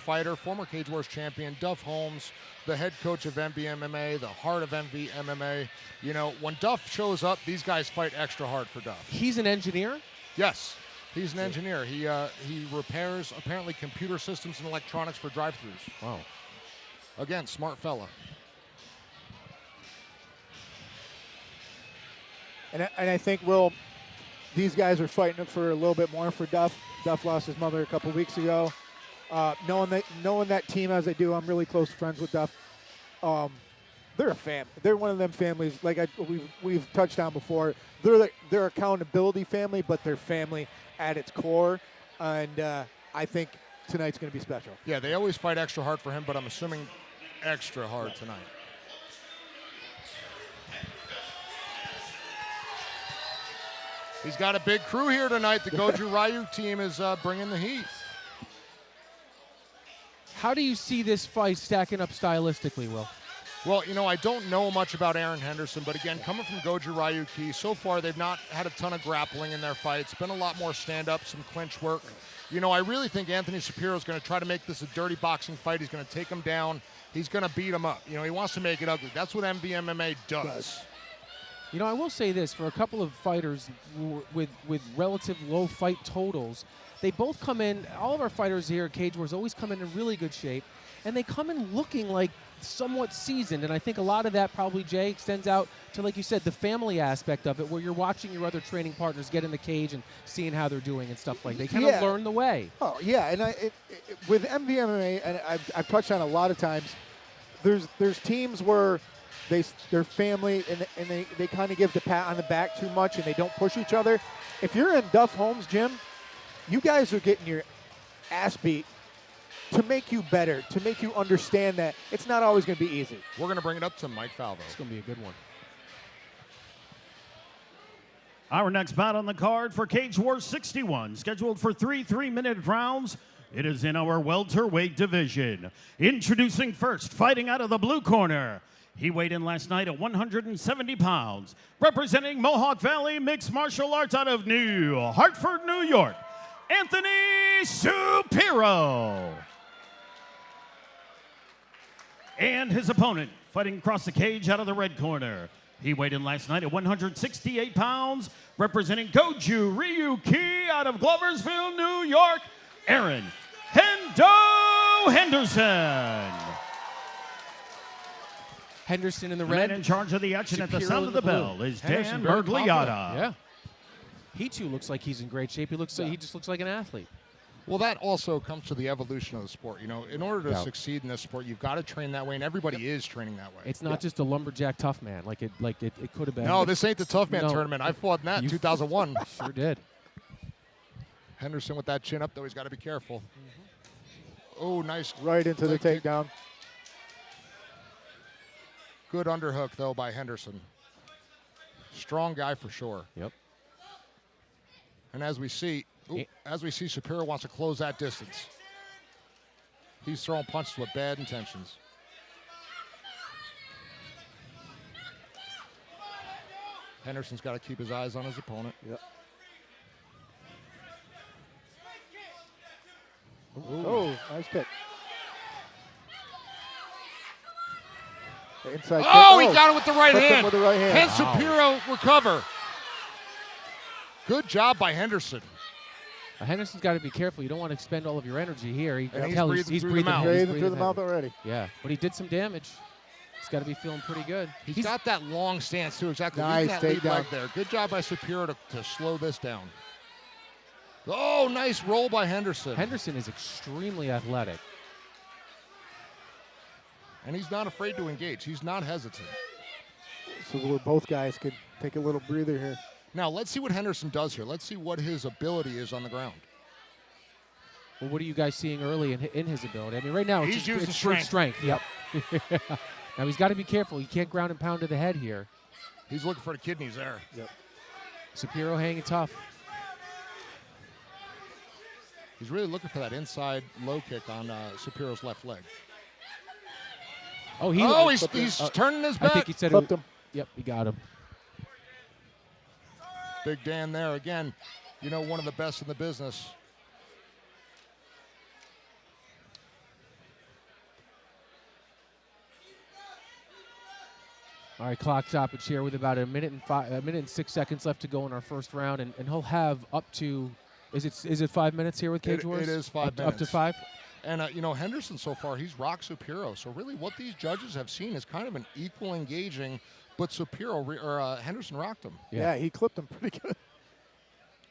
fighter, former Cage Wars champion, Duff Holmes, the head coach of MVMMA, the heart of MVMMA. You know, when Duff shows up, these guys fight extra hard for Duff. He's an engineer? Yes, he's an engineer. He repairs, apparently, computer systems and electronics for drive-thrus. Wow. Again, smart fella. And I think, Will, these guys are fighting for a little bit more for Duff. Duff lost his mother a couple weeks ago. Knowing that team as I do, I'm really close friends with Duff. They're a family. They're one of them families, like we've touched on before. They're accountability family, but they're family at its core. And I think tonight's going to be special. Yeah, they always fight extra hard for him, but I'm assuming extra hard tonight. He's got a big crew here tonight. The Goju Ryu team is bringing the heat. How do you see this fight stacking up stylistically, Will? Well, you know, I don't know much about Aaron Henderson, but again, coming from Goju Ryuki, so far they've not had a ton of grappling in their fights. Been a lot more stand-up, some clinch work. You know, I really think Anthony Supiro is going to try to make this a dirty boxing fight. He's going to take him down. He's going to beat him up. You know, he wants to make it ugly. That's what MVMMA does. You know, I will say this, for a couple of fighters with relative low fight totals, they both come in, all of our fighters here at Cage Wars always come in really good shape, and they come in looking like somewhat seasoned, and I think a lot of that probably, Jay, extends out to, like you said, the family aspect of it, where you're watching your other training partners get in the cage and seeing how they're doing and stuff like that. They kind of learn the way. Oh, yeah, and with MVMA, and I've touched on a lot of times, there's teams where they're family and they kind of give the pat on the back too much and they don't push each other. If you're in Duff Holmes' gym, you guys are getting your ass beat to make you better, to make you understand that it's not always going to be easy. We're going to bring it up to Mike Falvo. It's going to be a good one. Our next bout on the card for Cage Wars 61, scheduled for 3 3-minute rounds. It is in our welterweight division. Introducing first, fighting out of the blue corner. He weighed in last night at 170 pounds, representing Mohawk Valley Mixed Martial Arts out of New Hartford, New York, Anthony Supiro. And his opponent, fighting across the cage out of the red corner. He weighed in last night at 168 pounds, representing Goju Ryuki out of Gloversville, New York, Aaron Henderson. Henderson in the The red. man in charge of the action at the Supiro sound in of the bell blue. is Henderson Dan very confident. Bergliotta. Yeah. He too looks like he's in great shape. He just looks like an athlete. Well, that also comes to the evolution of the sport. You know, in order to succeed in this sport, you've got to train that way, and everybody is training that way. It's not just a lumberjack tough man like it could have been. No, this ain't the tough man tournament. I fought in that in 2001. Sure did. Henderson with that chin up, though, he's got to be careful. Oh, nice. Right into the takedown. Good underhook, though, by Henderson. Strong guy for sure. Yep. And as we see, Supiro wants to close that distance. He's throwing punches with bad intentions. Henderson's got to keep his eyes on his opponent. Yep. Oh, nice kick. Inside kick. Oh, he got it with the right hand. With the right hand. Can Supiro recover? Good job by Henderson. Henderson's got to be careful. You don't want to expend all of your energy here. He's breathing through the mouth. Breathing through the mouth already. Yeah, but he did some damage. He's got to be feeling pretty good. He's got that long stance, too. Exactly. Nice that lead takedown. leg there. Good job by Supiro to slow this down. Oh, nice roll by Henderson. Henderson is extremely athletic. And he's not afraid to engage. He's not hesitant. So where both guys could take a little breather here. Now, let's see what Henderson does here. Let's see what his ability is on the ground. Well, what are you guys seeing early in his ability? I mean, right now He's using straight strength. Yep. Now, he's got to be careful. You can't ground and pound to the head here. He's looking for the kidneys there. Yep. Supiro hanging tough. He's really looking for that inside low kick on Supiro's left leg. Oh, he's turning his back. I think he said Flipped him. Yep, he got him. Big Dan there again. You know, one of the best in the business. All right, clock stoppage here with about a minute and 6 seconds left to go in our first round, and he'll have up to, is it 5 minutes here with Cage Wars? It is 5 minutes. Up to 5? And, Henderson so far, he's rocked Supiro. So really what these judges have seen is kind of an equal engaging, but Henderson rocked him. Yeah, he clipped him pretty good.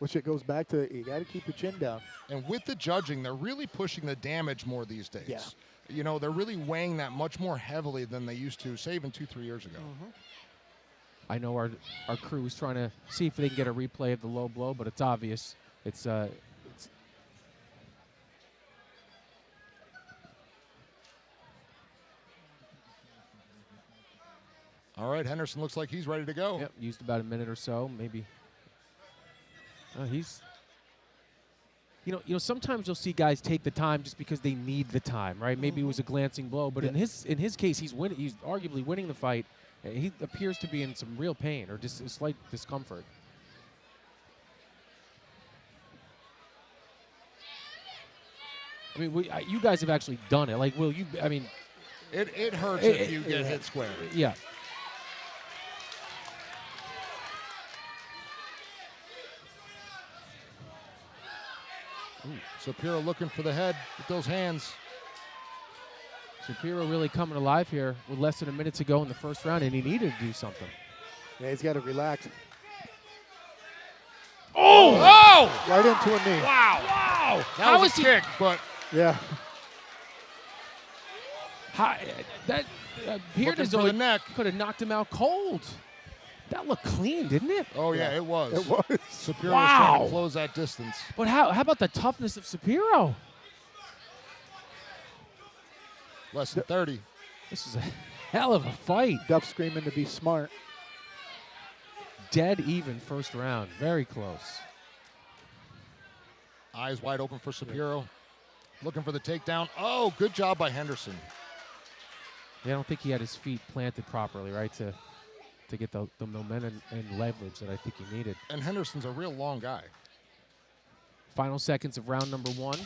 Which it goes back to, you got to keep your chin down. And with the judging, they're really pushing the damage more these days. Yeah. They're really weighing that much more heavily than they used to, say even 2-3 years ago. I know our crew is trying to see if they can get a replay of the low blow, but it's obvious. It's All right, Henderson looks like he's ready to go. Yep, used about a minute or so, maybe. He's, sometimes you'll see guys take the time just because they need the time, right? Maybe it was a glancing blow, but in his case, he's arguably winning the fight. He appears to be in some real pain or just a slight discomfort. I mean, you guys have actually done it. Like, will you? I mean, it hurts if you get hit square. Yeah. Supiro looking for the head with those hands. Supiro really coming alive here with less than a minute to go in the first round, and he needed to do something. Yeah, he's got to relax. Oh! Right into a knee. Wow! That was a kick, but Yeah. Pierre for the neck. could have knocked him out cold. That looked clean, didn't it? Oh, yeah, it was. It was. Supiro was trying to close that distance. But how about the toughness of Supiro? Less than 30. This is a hell of a fight. Duff screaming to be smart. Dead even first round. Very close. Eyes wide open for Supiro. Looking for the takedown. Oh, good job by Henderson. Yeah, I don't think he had his feet planted properly, right, to get the momentum and leverage that I think he needed. And Henderson's a real long guy. Final seconds of round number 1.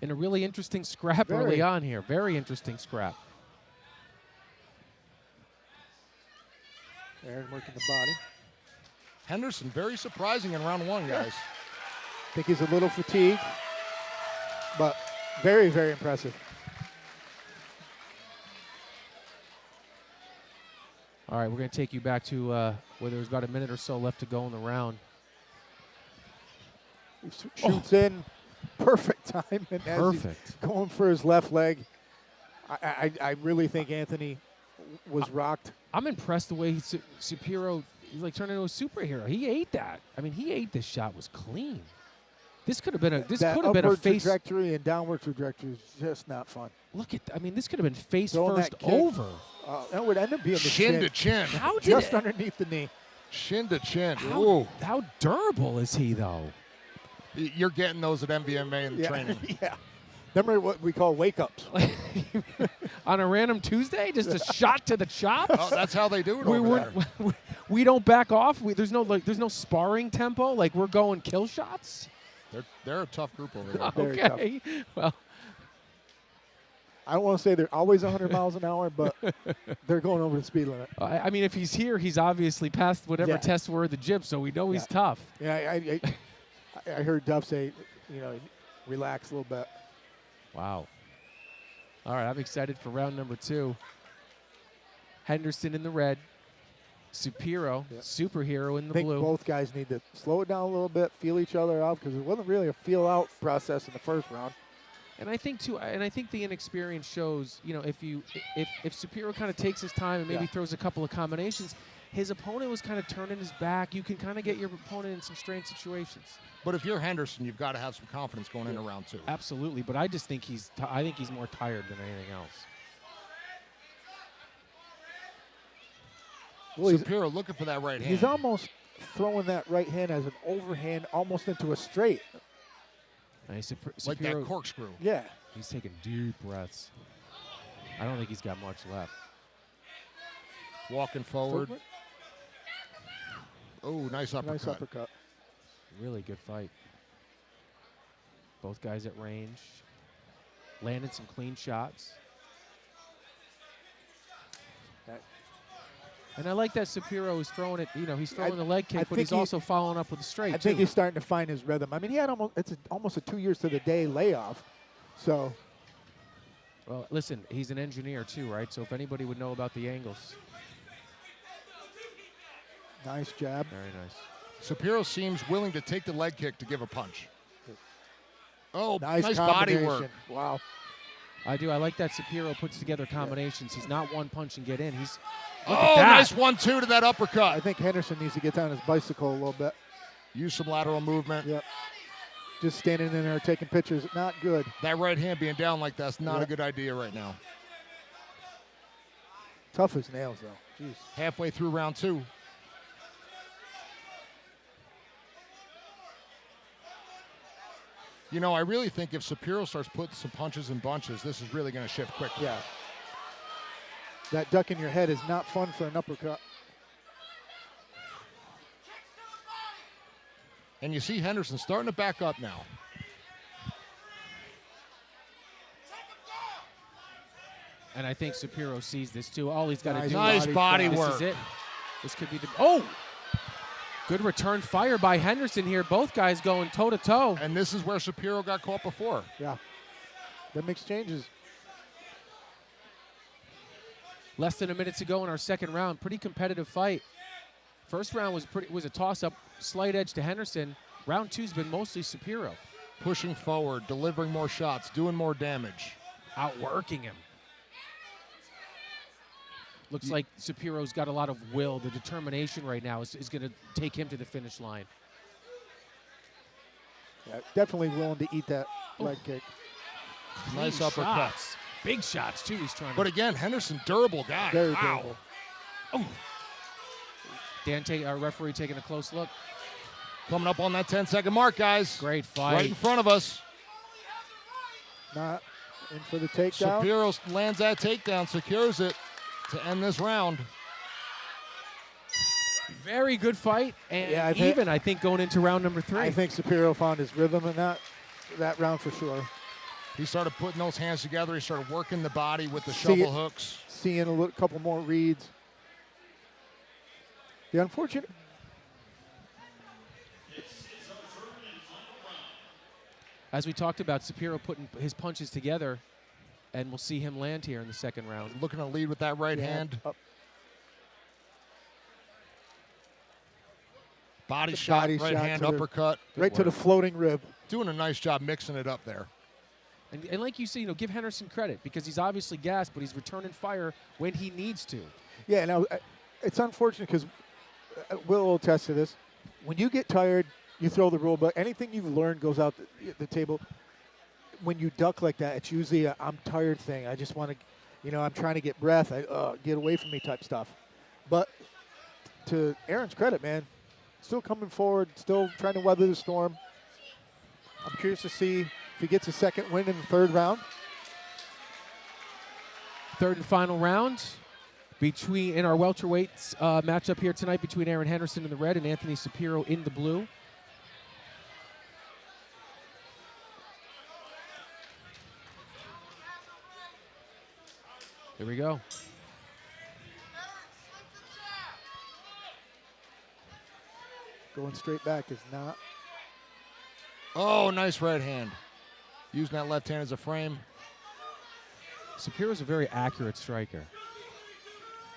In a really interesting scrap Very. early on here. Very interesting scrap. Aaron working the body. Henderson, very surprising in round 1, guys. I think he's a little fatigued, but very, very impressive. All right, we're going to take you back to where there was about a minute or so left to go in the round. He shoots in, perfect time, and as he's Perfect. going for his left leg. I really think Anthony was rocked. I'm impressed the way Supiro, he's like turned into a superhero. He ate that. I mean, he ate this shot. Was clean. This could have been a. This That could have been a upward face. trajectory and downward trajectory is just not fun. Look at. I mean, this could have been face Throwing first that kick. over. That would end up being the Chin to chin. How did just it, underneath the knee. Chin to chin. Ooh. how durable is he though? You're getting those at MVMA in the training. Yeah. Remember what we call wake-ups? On a random Tuesday, just a shot to the chops. Oh, that's how they do it over there. We don't back off. There's no sparring tempo. Like we're going kill shots. They're a tough group over there. Very Okay. Well, I don't want to say they're always 100 miles an hour, but they're going over the speed limit. I mean, if he's here, he's obviously passed whatever Yeah. tests were at the gym, so we know he's tough. Yeah, I heard Duff say, relax a little bit. Wow. All right, I'm excited for round number 2. Henderson in the red. Supiro, superhero in the I think blue. both guys need to slow it down a little bit, feel each other out, because it wasn't really a feel-out process in the first round. And I think too, the inexperience shows. If Supiro kind of takes his time and maybe throws a couple of combinations, his opponent was kind of turning his back. You can kind of get your opponent in some strange situations. But if you're Henderson, you've got to have some confidence going into round 2. Absolutely, but I just think he's more tired than anything else. Well, Supiro looking for that right hand. he's almost throwing that right hand as an overhand almost into a straight. Nice, like that corkscrew. Yeah. He's taking deep breaths. I don't think he's got much left. Walking forward. Oh, nice uppercut. Nice uppercut. Really good fight. Both guys at range. Landed some clean shots. And I like that Supiro is throwing it, he's throwing the leg I kick, but think he's also following up with a straight, I think too. he's starting to find his rhythm. I mean, he had almost a 2 years to the day layoff. So, Well, listen, he's an engineer, too, right? So if anybody would know about the angles. nice jab. Very nice. Supiro seems willing to take the leg kick to give a punch. Oh, Nice body combination. work. Wow. I do. I like that Supiro puts together combinations. He's not one punch and get in. He's look Oh, at that. nice 1-2 to that I uppercut. think Henderson needs to get down his bicycle a little bit. Use some lateral movement. Yep. Just standing in there taking pictures, not good. That right hand being down like that's not a Yep. good idea right now. Tough as nails, though. Jeez. Halfway through round 2. I really think if Supiro starts putting some punches and bunches, this is really going to shift quickly. Yeah. That duck in your head is not fun for an uppercut. And you see Henderson starting to back up now. And I think Supiro sees this, too. All he's got to Nice do Nice body this work. is it. This could be the... Oh! Good return fire by Henderson here. Both guys going toe-to-toe. And this is where Supiro got caught before. Yeah. Them exchanges. Less than a minute to go in our second round. Pretty competitive fight. First round was a toss-up, slight edge to Henderson. Round 2's been mostly Supiro. Pushing forward, delivering more shots, doing more damage. Outworking him. Looks like Supiro's got a lot of will. The determination right now is going to take him to the finish line. Yeah, definitely willing to eat that leg kick. Nice Clean uppercut. shots. Big shots, too, he's trying But to... again, Henderson, durable guy. Very wow. durable. Dan, our referee, taking a close look. Coming up on that 10-second mark, guys. Great fight. Right in front of us. Not in for the takedown. Supiro lands that takedown, secures it to end this round. Very good fight, and Yeah, I think, going into round number 3. I think Supiro found his rhythm in that round for sure. He started putting those hands together. He started working the body with the shovel hooks. Seeing a couple more reads. The unfortunate... As we talked about, Supiro putting his punches together, and we'll see him land here in the second round. Looking to lead with that right hand. Up. Body The shot, body right shot hand, to the- uppercut. Right to the floating rib. Doing a nice job mixing it up there. And like you say, give Henderson credit because he's obviously gassed, but he's returning fire when he needs to. Yeah, now it's unfortunate because Will will attest to this. When you get tired, you throw the rule book. Anything you've learned goes out the table. When you duck like that, it's usually a I'm tired thing. I just want to, I'm trying to get breath. Get away from me type stuff. But to Aaron's credit, man, still coming forward, still trying to weather the storm. I'm curious to see if he gets a second win in the third round. Third and final round in our welterweights matchup here tonight between Aaron Henderson in the red and Anthony Supiro in the blue. Here we go. Going straight back is not. Oh, nice right hand. Using that left hand as a frame. Supiro's a very accurate striker.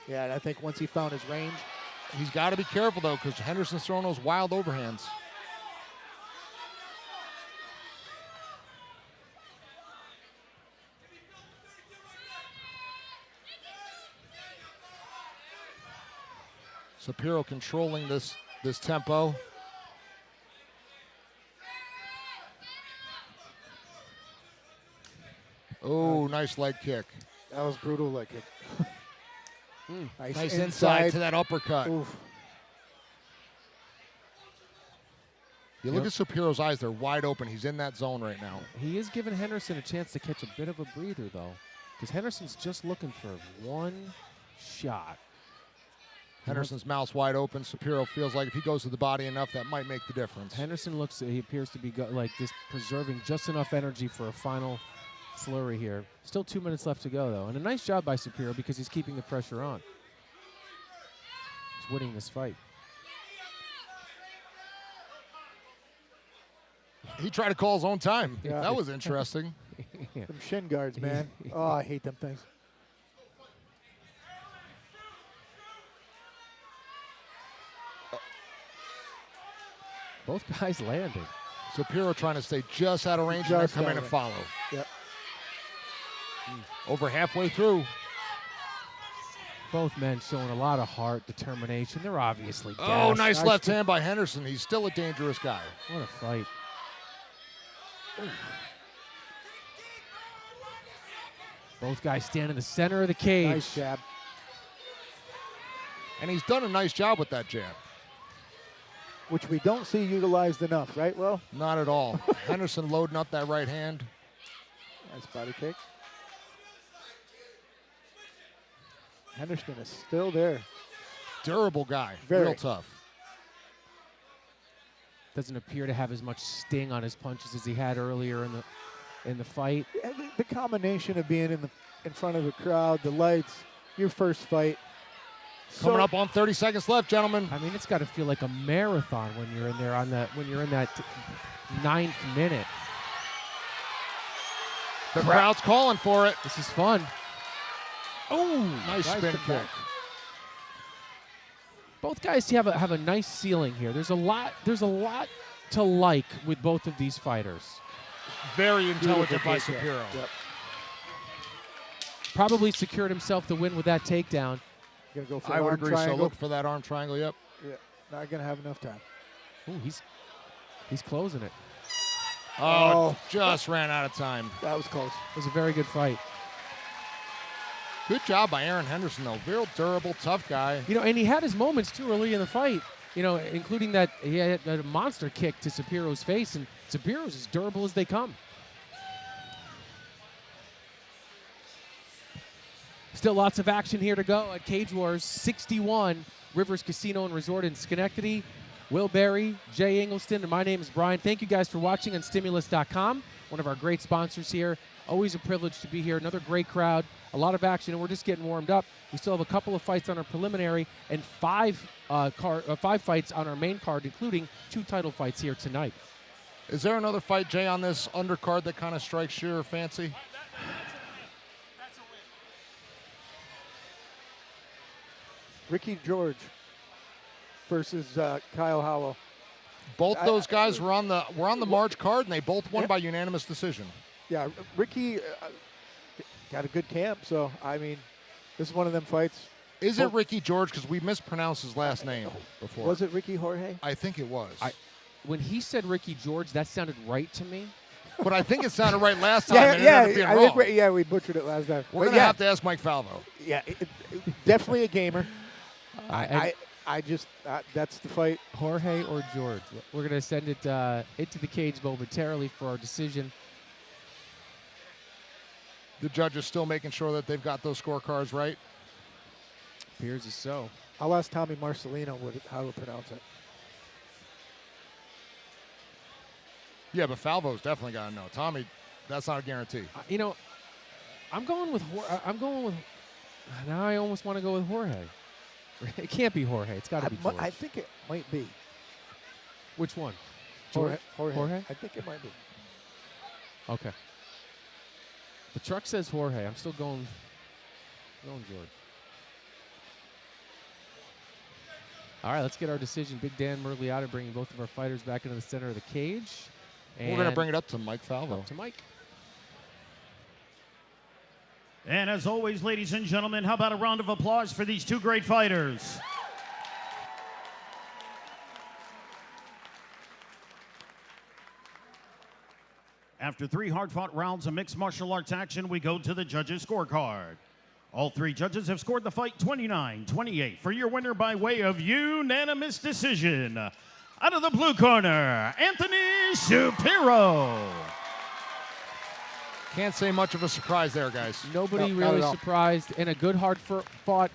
Yeah, and I think once he found his range. He's got to be careful, though, because Henderson's throwing those wild overhands. Supiro controlling this tempo. Oh, nice leg kick. That was brutal leg kick. Nice inside to that uppercut. Oof. You look at Supiro's eyes, they're wide open. He's in that zone right now. He is giving Henderson a chance to catch a bit of a breather, though, because Henderson's just looking for one shot. Henderson's mouth's wide open. Supiro feels like if he goes to the body enough, that might make the difference. Henderson he appears to be like just preserving just enough energy for a final flurry here. Still 2 minutes left to go, though. And a nice job by Supiro because he's keeping the pressure on. winning this fight. He tried to call his own time. Yeah. That was interesting. Yeah. Them shin guards, man. Oh, I hate them things. Both guys landing. Supiro trying to stay just out of range and then Just come out in of and range. follow. Yep. Over halfway through. Both men showing a lot of heart, determination. They're obviously Oh, gassed. nice left hand by Henderson. He's still a dangerous guy. What a fight. Both guys stand in the center of the cage. Nice jab. And he's done a nice job with that jab. Which we don't see utilized enough, right, Will? Not at all. Henderson loading up that right hand. Nice body kick. Henderson is still there. Durable guy. Very. Real tough. Doesn't appear to have as much sting on his punches as he had earlier in the fight. And the combination of being in front of the crowd, the lights, your first fight. Coming So- up on 30 seconds left, gentlemen. I mean, it's got to feel like a marathon when you're in there when you're in that 9th minute. The crowd's calling for it. This is fun. Oh, Nice spin to kick. back. both guys have a nice ceiling here. There's a lot to like with both of these fighters. Very intelligent by Beautiful takedown. Supiro. Yep. Probably secured himself the win with that takedown. Gonna go for I would arm agree. triangle. So look for that arm triangle. Yep. Yeah, not gonna have enough time. Ooh, he's closing it. Oh, just ran out of time. That was close. It was a very good fight. Good job by Aaron Henderson, though. Real durable, tough guy. You know, and he had his moments too early in the fight. You know, including that he had a monster kick to Supiro's face, and Supiro's as durable as they come. Still lots of action here to go at Cage Wars 61, Rivers Casino and Resort in Schenectady. Will Berry, Jay Ingelston, and my name is Brian. Thank you guys for watching on Stimulus.com, one of our great sponsors here. Always a privilege to be here. Another great crowd, a lot of action, and we're just getting warmed up. We still have a couple of fights on our preliminary and five fights on our main card, including 2 title fights here tonight. Is there another fight, Jay, on this undercard that kind of strikes your fancy? Ricky George versus Kyle Howell. Both those guys were on the March card, and they both won by unanimous decision. Yeah, Ricky got a good camp, so I mean, this is one of them fights. Is it Ricky George? Because we mispronounced his last name before. Was it Ricky Jorge? I think it was. When he said Ricky George, that sounded right to me. But I think it sounded right last time. and it ended up being I wrong. think we butchered it last time. We're But going to have to ask Mike Falvo. Yeah, definitely a gamer. I I just that's the fight. Jorge or George. We're going to send it into the cage momentarily for our decision. The judge is still making sure that they've got those scorecards right. Appears as so. I'll ask Tommy Marcelino how to pronounce it. Yeah, but Falvo's definitely got to know. Tommy, that's not a guarantee. You know, I'm going with. Now I almost want to go with Jorge. It can't be Jorge. It's got to be George. I think it might be Which one? Jorge. Jorge? I think it might be. Okay. The truck says Jorge. I'm still going George. All right, let's get our decision. Big Dan Merliata bringing both of our fighters back into the center of the cage. We're going to bring it up to Mike Falvo. To Mike. And as always, ladies and gentlemen, how about a round of applause for these 2 great fighters? After 3 hard-fought rounds of mixed martial arts action, we go to the judges' scorecard. All 3 judges have scored the fight 29-28 for your winner by way of unanimous decision. Out of the blue corner, Anthony Supiro. Can't say much of a surprise there, guys. Nobody No, not really at all. surprised, and a good hard-fought